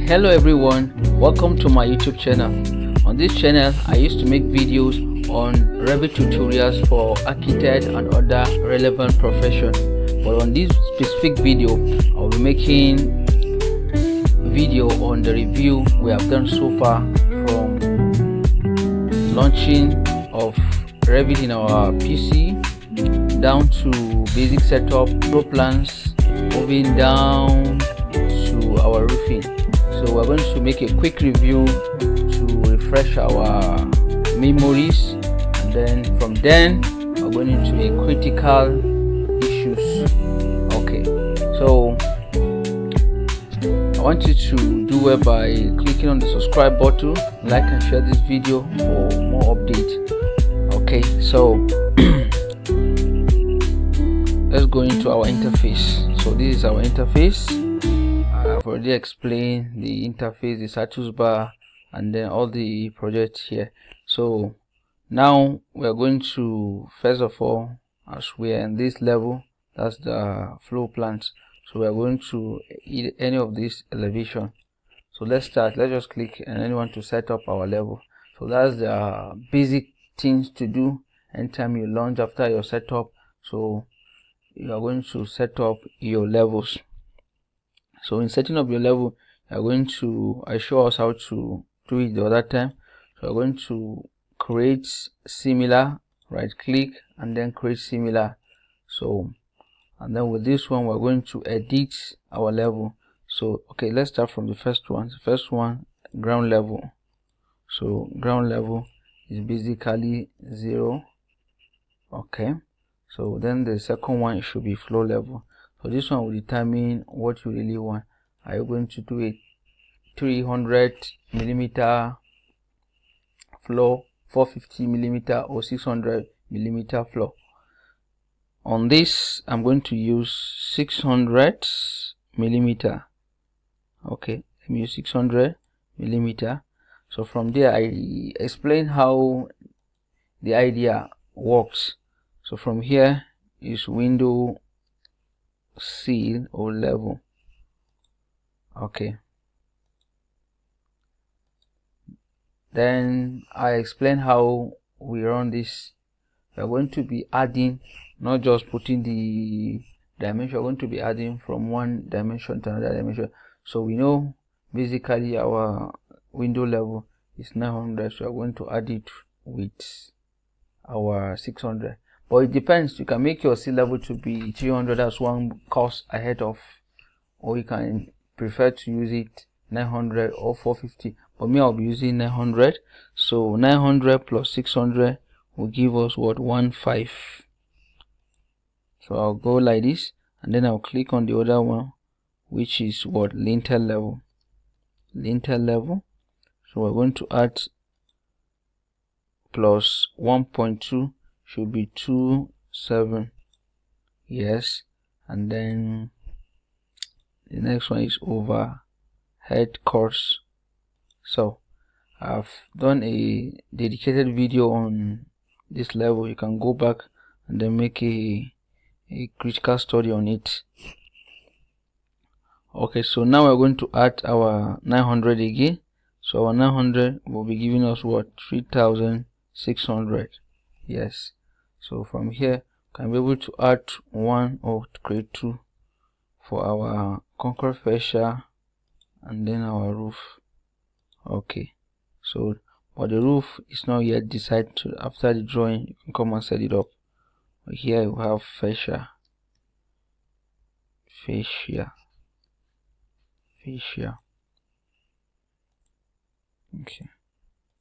Hello everyone, welcome to my YouTube channel. On this channel I used to make videos on Revit tutorials for architect and other relevant profession, but on this specific video I'll be making a video on the review we have done so far from launching of Revit in our PC down to basic setup, floor plans, moving down to our roofing. So we're going to make a quick review to refresh our memories, and then from then we're going into a critical issues. Okay, so I want you to do it by clicking on the subscribe button, like and share this video for more updates. Okay, so let's go into our interface. So this is our interface. I've already explained the interface, the status bar, and then all the projects here. So now we are going to, first of all, as we are in this level, that's the floor plans. So we are going to any of this elevation. So let's start. Let's just click and anyone to set up our level. So that's the basic things to do anytime you launch after your setup. So you are going to set up your levels. So in setting up your level, you are going to, I show us how to do it the other time. So we're going to create similar, right click and then create similar. So and then with this one we're going to edit our level. So okay, let's start from the first one. The first one, ground level. So ground level is basically 0. Okay, so then the second one should be floor level. So this one will determine what you really want. Are you going to do a 300 millimeter floor, 450 millimeter, or 600 millimeter floor? On this I'm going to use 600 millimeter. Okay, let me use 600 millimeter. So from there I explain how the idea works. So from here is window seal or level. Okay, then I explain how we run this. We are going to be adding, not just putting the dimension, we're going to be adding from one dimension to another dimension. So we know basically our window level is 900, so we're going to add it with our 600. But it depends. You can make your C level to be 300 as one course ahead of, or you can prefer to use it 900 or 450. But me, I'll be using 900. So 900 plus 600 will give us what, 15. So I'll go like this, and then I'll click on the other one, which is what, lintel level. Lintel level. So we're going to add plus 1.2 should be 27. Yes, and then the next one is overhead course. So I've done a dedicated video on this level. You can go back and then make a critical study on it. Okay, so now we're going to add our 900 again. So our 900 will be giving us what, 3600. Yes, so from here can be able to add one or to create two for our concrete fascia and then our roof. Okay, so but the roof is not yet decided. After the drawing you can come and set it up. Here you have fascia. Okay,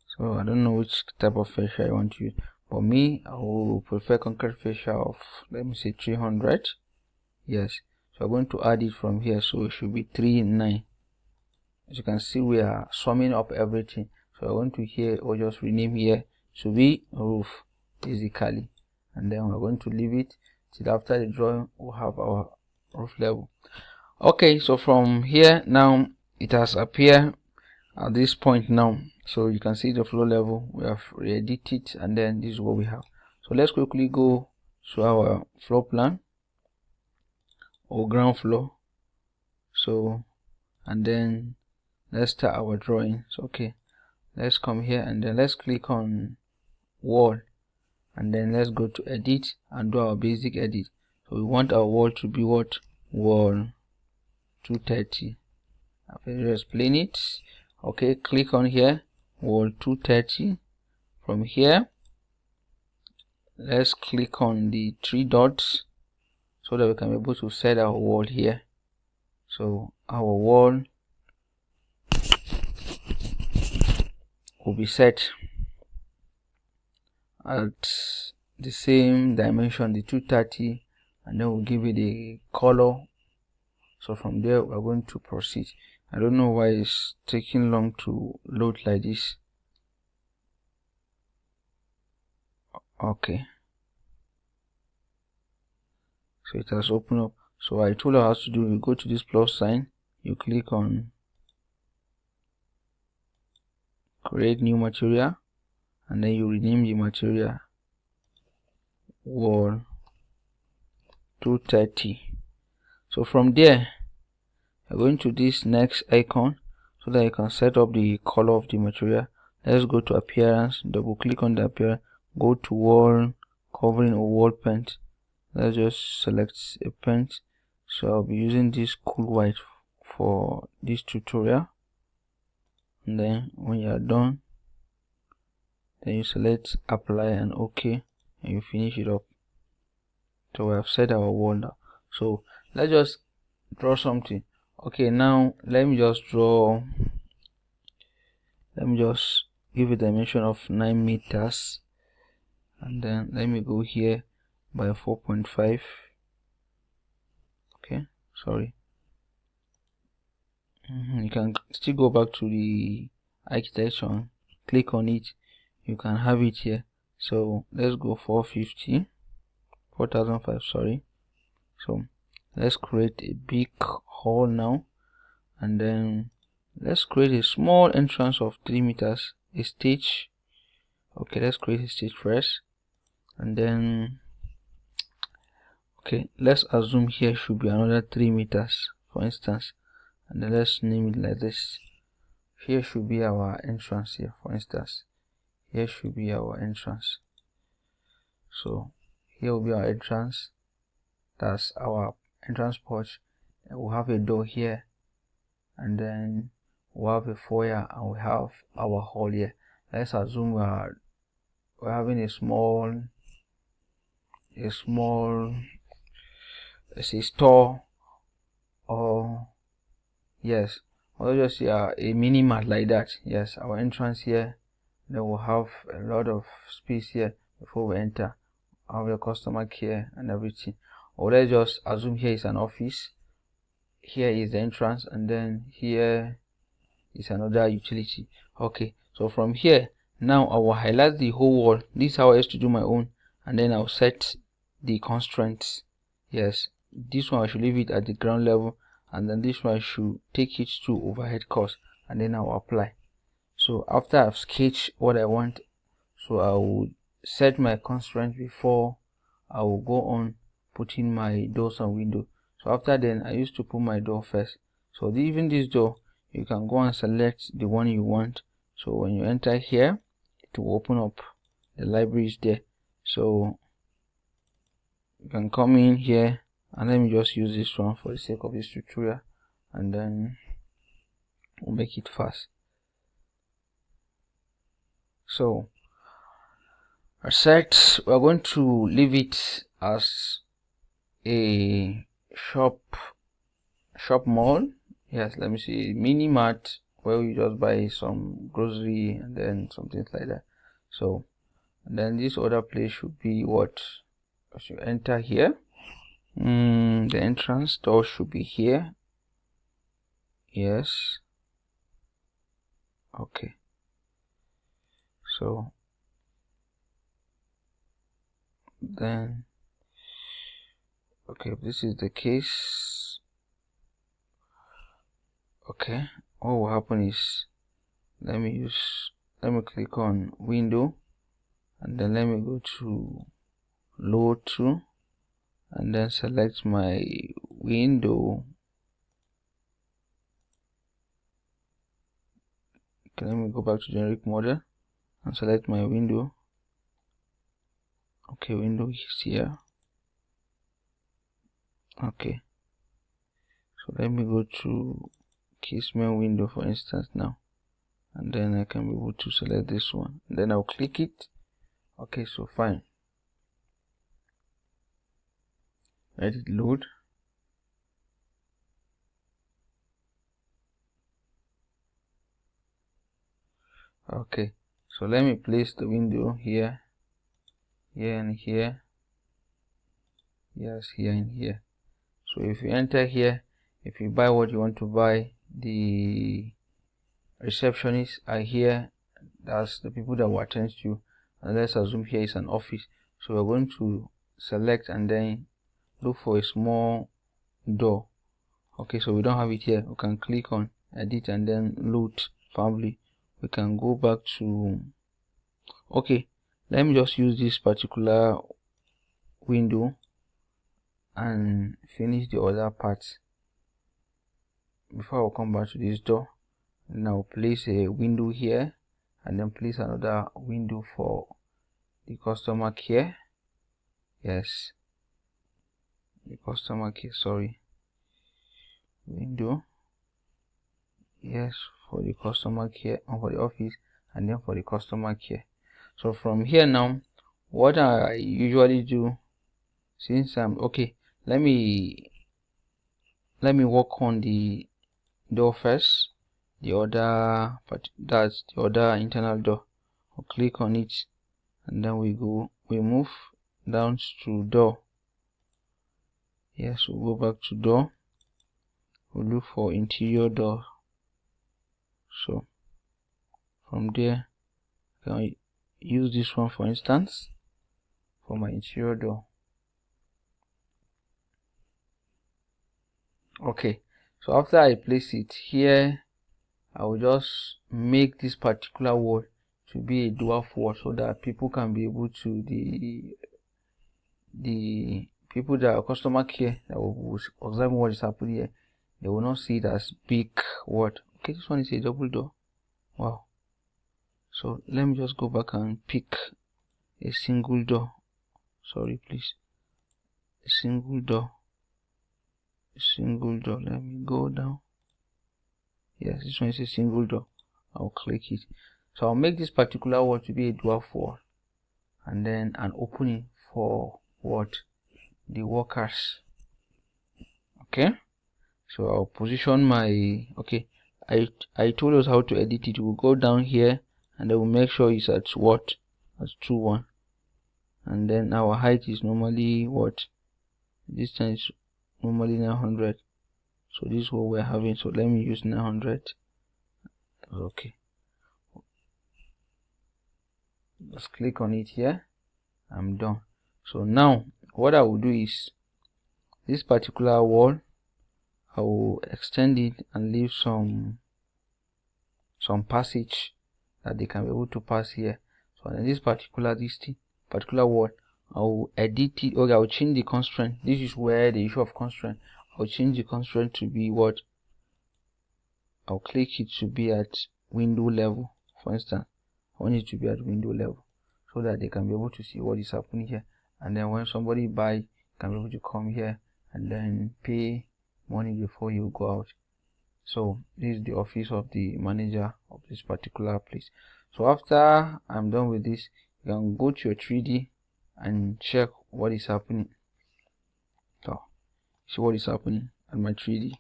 so I don't know which type of fascia I want to use. For me, I will prefer concrete fascia of, let me say, 300. Yes, so I'm going to add it from here, so it should be 39. As you can see, we are summing up everything. So I'm going to here, or just rename here to be roof basically, and then we're going to leave it till after the drawing we'll have our roof level. Okay, so from here now it has appeared at this point now. So you can see the floor level, we have re-edited it, and then this is what we have. So let's quickly go to our floor plan or ground floor. So and then let's start our drawing. So okay, let's come here and then let's click on wall, and then let's go to edit and do our basic edit. So we want our wall to be what? Wall 230. I've already explained it. Okay, click on here, wall 230. From here, let's click on the 3 dots so that we can be able to set our wall here. So our wall will be set at the same dimension, the 230, and then we'll give it a color. So from there we're going to proceed. I don't know why it's taking long to load like this. Okay, so it has opened up. So I told you how to do. You go to this plus sign, you click on create new material, and then you rename the material wall 230. So from there you're going to this next icon so that you can set up the color of the material. Let's go to appearance, double click on the appearance, go to wall covering or wall paint. Let's just select a paint. So I'll be using this cool white for this tutorial, and then when you are done, then you select apply and OK, and you finish it up. So we have set our wall now. So let's just draw something. Okay, now let me just give a dimension of 9 meters, and then let me go here by 4.5. okay, sorry. You can still go back to the architecture, click on it, you can have it here. So let's go 4005, sorry. So let's create a big hall now, and then let's create a small entrance of 3 meters, a stage. Okay, let's create a stage first, and then okay, let's assume here should be another 3 meters for instance, and then let's name it like this. Here should be our entrance here, for instance. Here should be our entrance. So here will be our entrance. That's our entrance porch. And we'll have a door here, and then we'll have a foyer, and we have our hall here. Let's assume we're having a small let's say store, or yes, or just a mini mart like that. Yes, our entrance here, then we'll have a lot of space here before we enter. Have the customer care and everything. Or let's just assume here is an office, here is the entrance, and then here is another utility. Okay, so from here now I will highlight the whole wall. This is how I used to do my own, and then I'll set the constraints. Yes, this one I should leave it at the ground level, and then this one I should take it to overhead cost, and then I'll apply. So after I've sketched what I want, so I will set my constraint before I will go on putting my doors and windows. So after then I used to put my door first. So even this door, you can go and select the one you want. So when you enter here, it will open up. The library is there, so you can come in here, and let me just use this one for the sake of this tutorial, and then we'll make it fast. So our set, we're going to leave it as a shop mall. Yes, let me see, MIni Mart, where you just buy some grocery and then something like that. So and then this other place should be what? As you enter here, the entrance door should be here. Yes, okay. So then okay, if this is the case, okay, what will happen is, let me click on window, and then let me go to load to, and then select my window, Okay, let me go back to generic model and select my window. Okay, window is here. Okay, so let me go to casement window for instance now, and then I can be able to select this one, and then I'll click it. Okay, so fine, let it load. Okay, so let me place the window here, here and here, yes, here and here. So if you enter here, if you buy what you want to buy, the receptionists are here. That's the people that will attend to you. And let's assume here is an office, so we're going to select and then look for a small door. Okay, so we don't have it here. We can click on edit and then load family. We can go back to, okay, let me just use this particular window and finish the other parts before I'll come back to this door. Now place a window here and then place another window for the customer care. Yes, the customer care, sorry, window, yes, for the customer care, and for the office, and then for the customer care. So from here now, what I usually do, since I'm okay, let me work on the door first, the other, but that's the other internal door. I'll click on it and then we move down to door. Yes, we'll go back to door. We'll look for interior door. So from there, I can use this one for instance for my interior door. Okay, so after I place it here, I will just make this particular wall to be a dwarf wall so that people can be able to, the people that are customer care that will observe what is happening here, they will not see it as big word. Okay, this one is a double door. Wow. So let me just go back and pick a single door. Sorry, please. A single door. A single door. Let me go down. Yes, this one is a single door. I'll click it. So I'll make this particular wall to be a dwarf wall, and then an opening for what? The workers. Okay. So I'll position my, okay, I told us how to edit it. We'll go down here and then we'll make sure it's at what? At 2:1. And then our height is normally what? Distance is normally 900. So this is what we're having. So let me use 900. Okay. Let's click on it here. I'm done. So now what I will do is this particular wall, I will extend it and leave some passage that they can be able to pass here. So in this particular wall, I will edit it. Okay, I will change the constraint. This is where the issue of constraint. I'll change the constraint to be what? I'll click it to be at window level. For instance, I want it to be at window level so that they can be able to see what is happening here. And then when somebody buy, can be able to come here and then pay money before you go out. So this is the office of the manager of this particular place. So after I'm done with this, you can go to your 3D and check what is happening. So see what is happening at my 3D.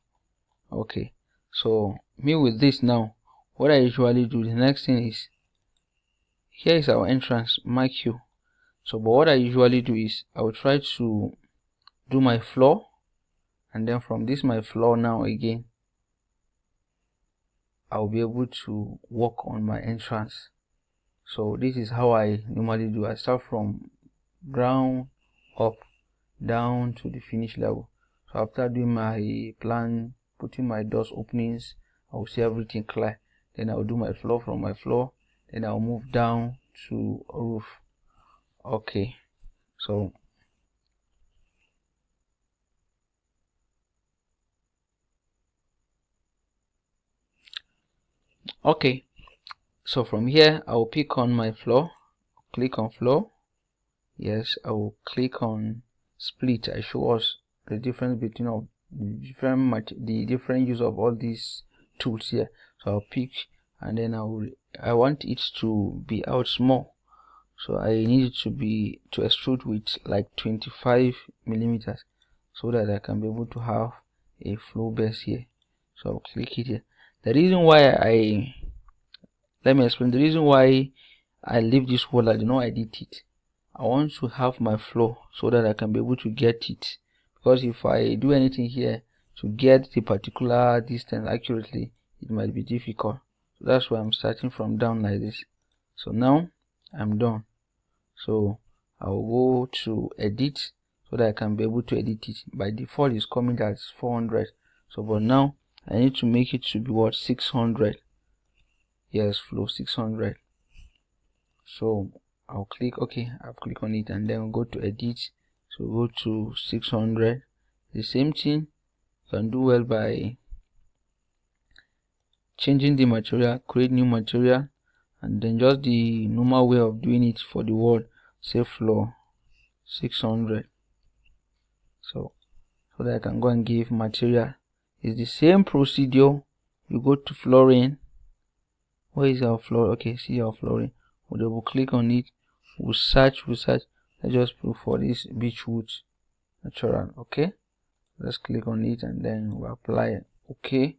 Okay, so me with this now, what I usually do, the next thing is, here is our entrance, mark Q. So but what I usually do is I will try to do my floor, and then from this my floor now again, I'll be able to work on my entrance. So this is how I normally do. I start from ground up down to the finish level. So after doing my plan, putting my doors openings, I will see everything clear. Then I'll do my floor. From my floor, then I'll move down to a roof. Okay, so okay, So from here I will pick on my floor, click on floor. Yes, I will click on split. I show us the difference between the different use of all these tools here. So I'll pick, and then I want it to be out small, so I need it to extrude with like 25 millimeters, so that I can be able to have a flow base here. So I'll click it here. The reason why let me explain the reason why I leave this wall. I do not edit it. I want to have my flow so that I can be able to get it, because if I do anything here to get the particular distance accurately, it might be difficult. So that's why I'm starting from down like this. So now I'm done. So I'll go to edit so that I can be able to edit it. By default it's coming as 400. So but now I need to make it to be what, 600. Yes, flow 600. So I'll click OK. I'll click on it and then go to edit. So go to 600. The same thing you can do well by changing the material, create new material, and then just the normal way of doing it for the wall. Say floor 600. So that I can go and give material. It's the same procedure. You go to flooring. Where is our floor? Okay, see our flooring. We'll double click on it. We'll search. Let's just look for this beechwood natural. Okay, let's click on it and then we'll apply it. Okay,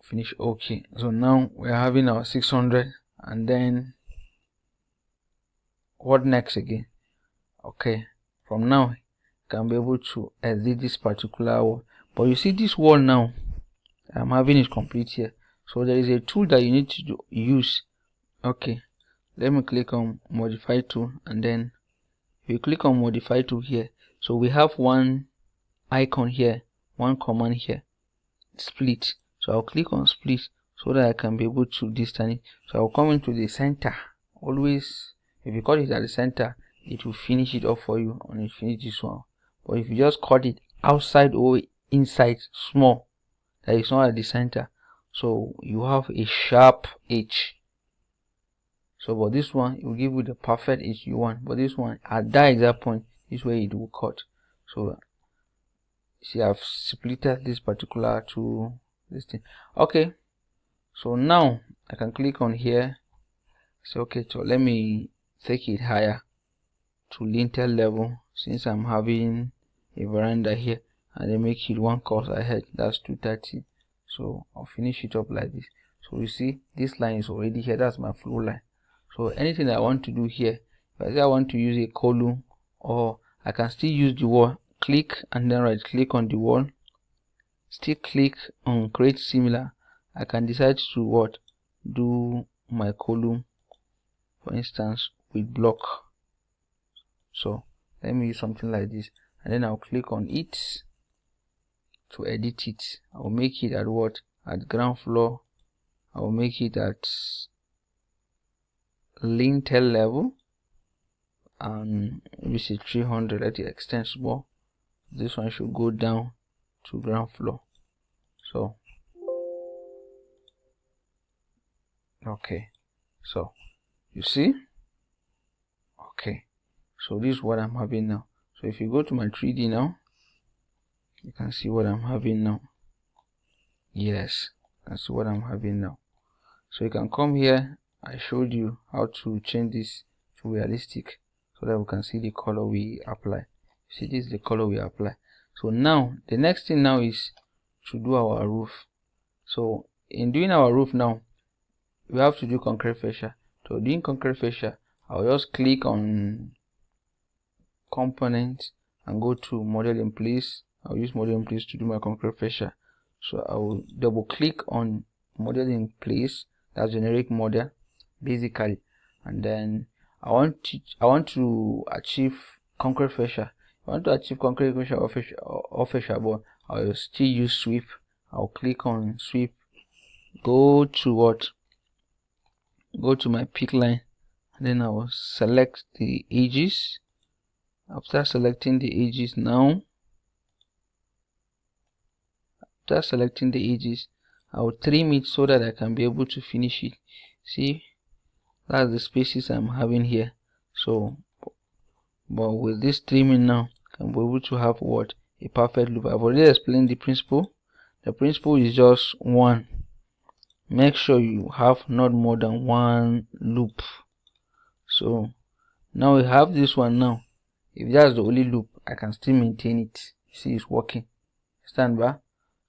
finish. Okay, so now we're having our 600, and then what next again? Okay, from now can be able to edit this particular wall. But you see this wall now, I'm having it complete here. So there is a tool that you need to use. Okay, let me click on modify tool, and then if you click on modify tool here, so we have one icon here, one command here, split. So I'll click on split so that I can be able to distance it. So I'll come into the center. Always if you cut it at the center, it will finish it off for you and it finish this one. But if you just cut it outside or inside small, that is not at the center, so you have a sharp edge. So but this one, it will give you the perfect edge you want, but this one at that exact point is where it will cut. So see, I've splitted this particular to this thing. Okay, so now I can click on here. So okay, so let me take it higher to lintel level, since I'm having a veranda here, and then make it one course ahead, that's 230. So I'll finish it up like this. So you see this line is already here, that's my flow line. So anything that I want to do here, if I say I want to use a column, or I can still use the wall, click and then right click on the wall, still click on create similar. I can decide to what, do my column for instance with block. So let me use something like this, and then I'll click on it to edit it. I'll make it at what, at ground floor. I'll make it at lintel level, and maybe say 300. Let it extend small. This one should go down to ground floor. So okay, so you see, okay, so this is what I'm having now. So if you go to my 3D now, you can see what I'm having now. Yes, that's what I'm having now. So you can come here. I showed you how to change this to realistic so that we can see the color we apply. See, this is the color we apply. So now the next thing now is to do our roof. So in doing our roof now, we have to do concrete fascia. So doing concrete fascia, I'll just click on component and go to model in place. I'll use model in place to do my concrete fascia. So I will double click on model in place, that's generic model basically, and then I want to achieve concrete fascia. I want to achieve concrete fascia or fascia, but I'll still use sweep. I'll click on sweep, go to what, go to my pick line, and then I will select the edges. After selecting the edges now, I will trim it so that I can be able to finish it. See, that's the spaces I'm having here. So but with this trimming now, I'm able to have what? A perfect loop. I've already explained the principle. The principle is just one. Make sure you have not more than one loop. So now we have this one now. If that's the only loop, I can still maintain it. You see, it's working. Stand by.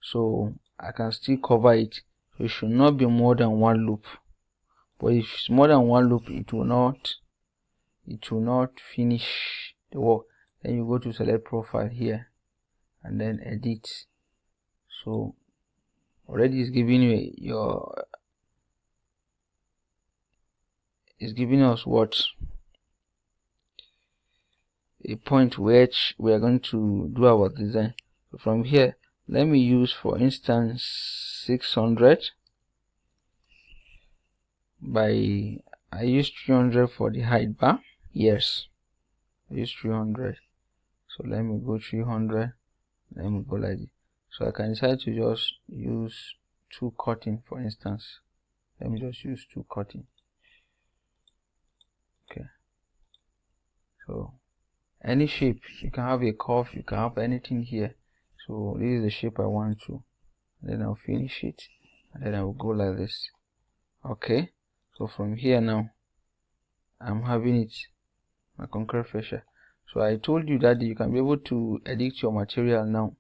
So I can still cover it. So it should not be more than one loop. But if it's more than one loop, it will not finish the work. Then you go to select profile here and then edit. So already it's giving you it's giving us what? A point which we are going to do our design. So from here, let me use for instance 600 by, I use 300 for the height bar. Yes, I use 300. So let me go 300. Let me go like this. So I can decide to just use 2 cutting, for instance. Let me just use 2 cutting. Okay. So any shape, you can have a curve, you can have anything here. So this is the shape I want to. Then I'll finish it, and then I will go like this. Okay. So from here now, I'm having it, my concrete fascia. So I told you that you can be able to edit your material now,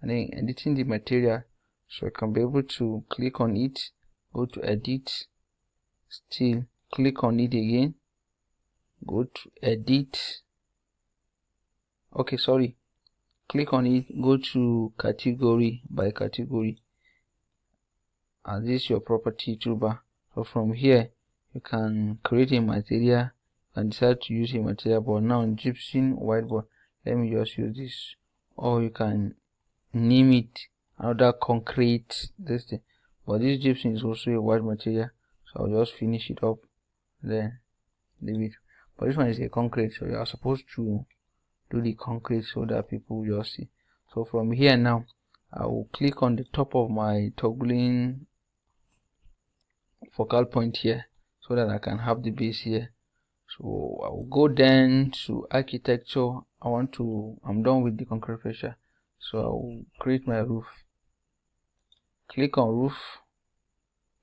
and then editing the material. So I can be able to click on it, go to edit, still click on it again, go to edit. Okay, sorry, click on it, go to category by category, and this is your property toolbar. So from here you can create a material and decide to use a material, but now gypsum whiteboard, let me just use this. Or you can name it another concrete this thing, but this gypsum is also a white material, so I'll just finish it up, then leave it. But this one is a concrete, so you are supposed to do the concrete so that people will just see. So from here now, I will click on the top of my toggling focal point here so that I can have the base here. So I will go then to architecture. I'm done with the concrete fascia, so I will create my roof. Click on roof,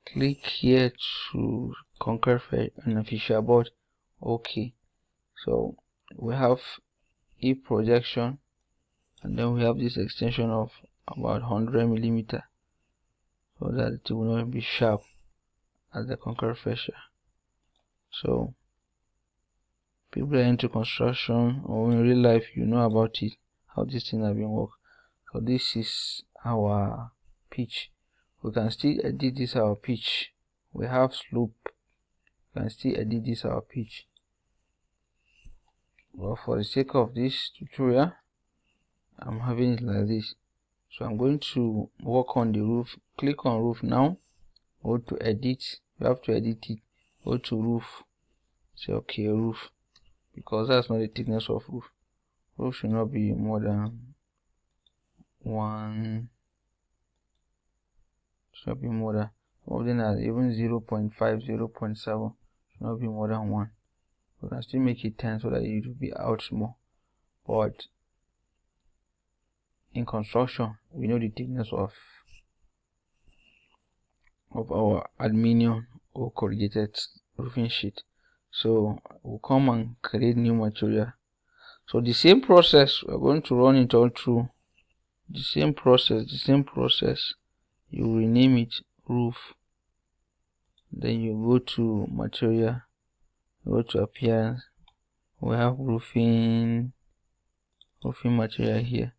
click here to concrete fascia board. Okay, so we have a projection, and then we have this extension of about 100 millimeter so that it will not be sharp as the concrete fascia. So people are into construction or in real life, you know about it, how this thing have been worked. So this is our pitch. We can still edit this our pitch. We have slope. We can still edit this our pitch. Well, for the sake of this tutorial, I'm having it like this. So I'm going to work on the roof. Click on roof now. Go to edit. You have to edit it. Go to roof. Say okay, roof, because that's not the thickness of roof. Roof should not be more than 1. Should be more than, more than that, even 0.5, 0.7 should not be more than 1. We can still make it 10 so that it will be out more. But in construction, we know the thickness of our aluminium or corrugated roofing sheet. So we'll come and create new material. So the same process, we're going to run it all through. The same process. You rename it roof. Then you go to material, go to appearance. We have roofing material here.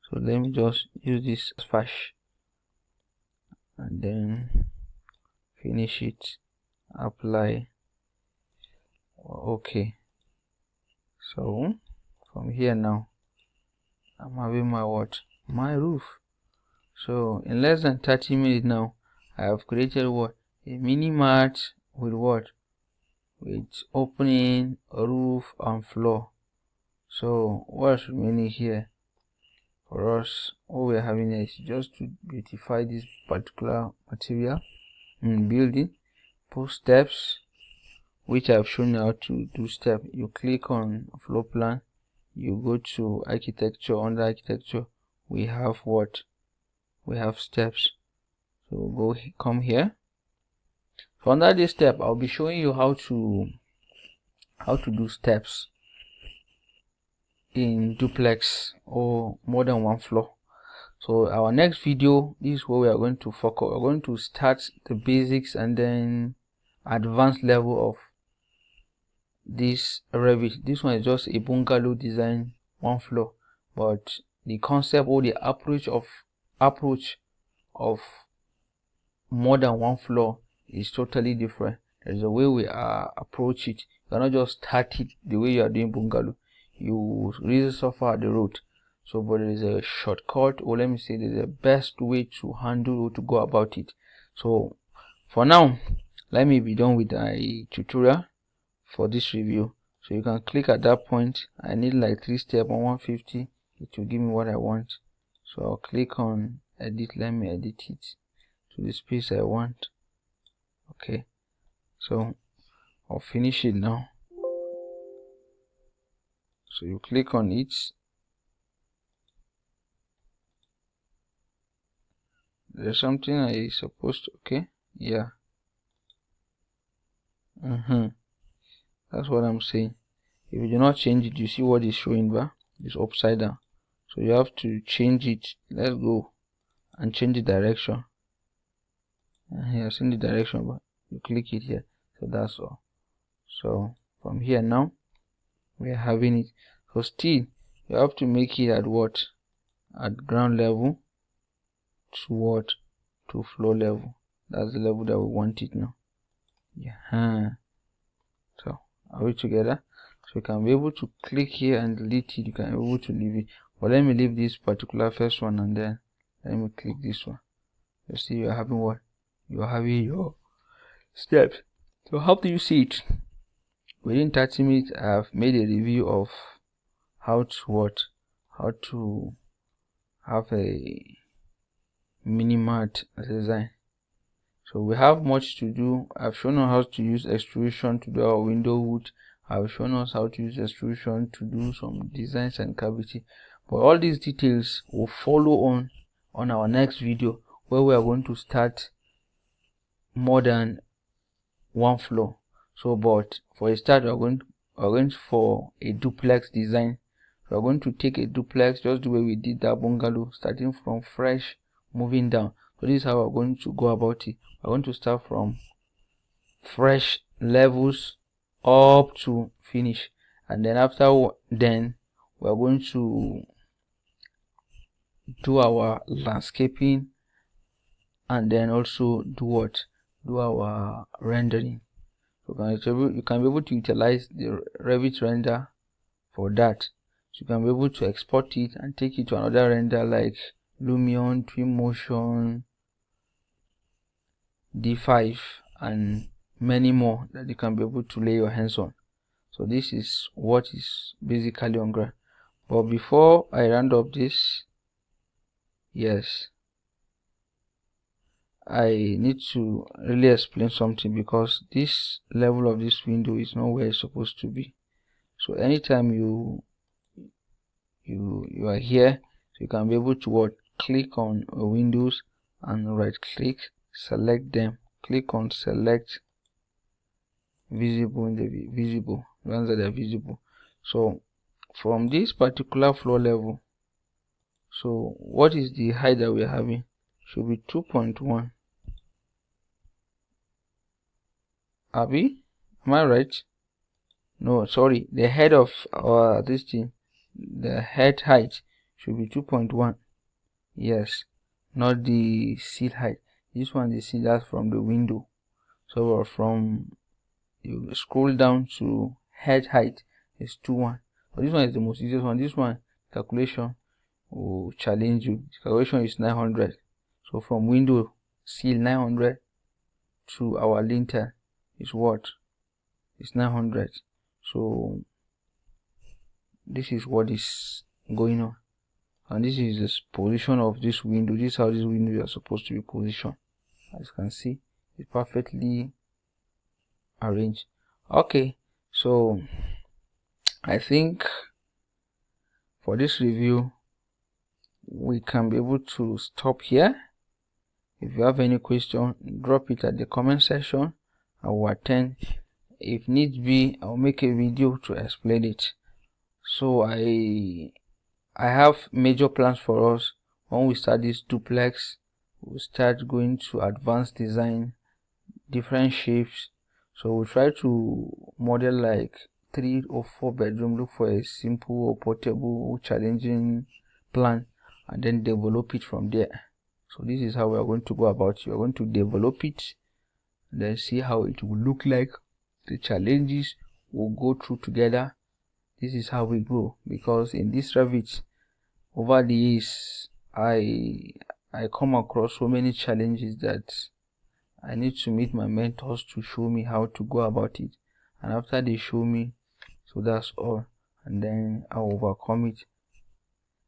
So let me just use this fash and then finish it, apply. Okay, so from here now I'm having my roof. So in less than 30 minutes now, I have created what? A MIni Mart with what? With opening, roof and floor. So what's remaining here? For us, all we're having here is just to beautify this particular material in building. Put steps, which I've shown you how to do step. You click on floor plan, you go to architecture. Under architecture we have what? We have steps. So come here. So under this step, I'll be showing you how to do steps in duplex or more than one floor. So our next video, this is where we are going to focus. We're going to start the basics and then advanced level of this Revit. This one is just a bungalow design, one floor, but the concept or the approach of more than one floor is totally different. There's a way we approach it. You cannot just start it the way you are doing bungalow. You really suffer at the road. So, but there is a shortcut, or let me say, there's a best way to handle or to go about it. So, for now, let me be done with the tutorial for this review. So you can click at that point. I need like 3 steps on 150. It will give me what I want. So I'll click on edit. Let me edit it to the space I want. Okay, so I'll finish it now. So you click on it. There's something I supposed to, okay, yeah. That's what I'm saying. If you do not change it, you see what is showing back? It's upside down. So you have to change it. Let's go and change the direction. Here, send the direction, but you click it here. So that's all. So from here now, we are having it. So still, you have to make it at what? At ground level to what? To floor level. That's the level that we want it now. Yeah. So are we together? So you can be able to click here and delete it. You can be able to leave it. But let me leave this particular first one and then let me click this one. You see, you are having what? You are having your steps. So how do you see it? Within 30 minutes, I have made a review of how to have a MIni Mart design. So we have much to do. I've shown us how to use extrusion to do our window wood. I've shown us how to use extrusion to do some designs and cavity. But all these details will follow on our next video, where we are going to start more than one floor. So, but for a start, we're going for a duplex design. We're going to take a duplex just the way we did that bungalow, starting from fresh, moving down. So this is how we're going to go about it. We're going to start from fresh levels up to finish, and then after then we're going to do our landscaping and then also do our rendering. So you can be able to utilize the Revit render for that. So you can be able to export it and take it to another render like Lumion, Twinmotion, D5 and many more that you can be able to lay your hands on. So this is what is basically on ground. But before I round up this, yes, I need to really explain something, because this level of this window is not where it's supposed to be. So anytime you are here, so you can be able to click on windows and right click, select them, click on select visible in the visible ones that are visible. So from this particular floor level, so what is the height that we are having? Should be 2.1. Abby, am I right? No, sorry, the head of this thing, the head height should be 2.1. yes, not the seat height. This one is see that from the window. So from you scroll down to head height is 2.1. So this one is the most easiest one. This one calculation will challenge you. The calculation is 900. So from window seal 900 to our lintel is what? It's 900. So this is what is going on. and this is the position of this window. This is how this window is supposed to be positioned. As you can see, it's perfectly arranged. Okay, so I think for this review we can be able to stop here. If you have any question, drop it at the comment section. I will attend. If need be, I'll make a video to explain it. So I have major plans for us. When we start this duplex, we'll start going to advanced design, different shapes. So we'll try to model like 3 or 4 bedroom, look for a simple or portable challenging plan, and then develop it from there. So this is how we are going to go about it. We are going to develop it and then see how it will look like. The challenges we'll go through together. This is how we grow, because in this Revit, over the years, I come across so many challenges that I need to meet my mentors to show me how to go about it. And after they show me, so that's all, and then I'll overcome it.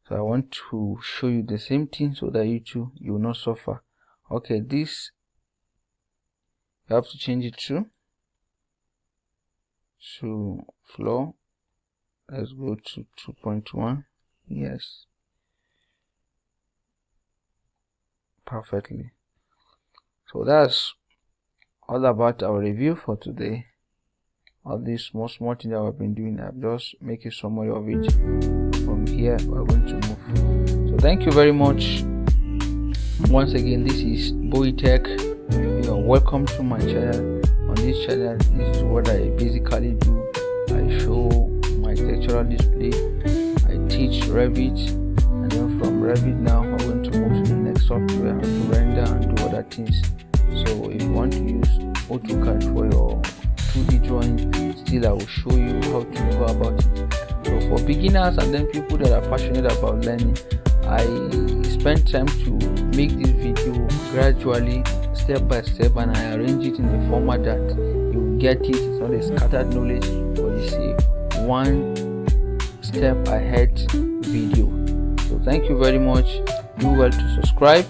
So I want to show you the same thing so that you will not suffer. Okay, this you have to change it to floor. Let's go to 2.1. Yes, perfectly. So that's all about our review for today. All these small things that we've been doing, I've just make a summary of it. From here we're going to move. So thank you very much once again. This is Tech. You are welcome to my channel. On this channel, this is what I basically do. I show my textural display, I teach Revit, and then from Revit now I'm going to move to the next software to render and do other things. So if you want to use AutoCAD for your 2D drawing, still I will show you how to go about it. So for beginners and then people that are passionate about learning, I spend time to make this video gradually, step by step, and I arrange it in a format that you get it. It's not a scattered knowledge, but it's a one step ahead video. So thank you very much. Do well to subscribe.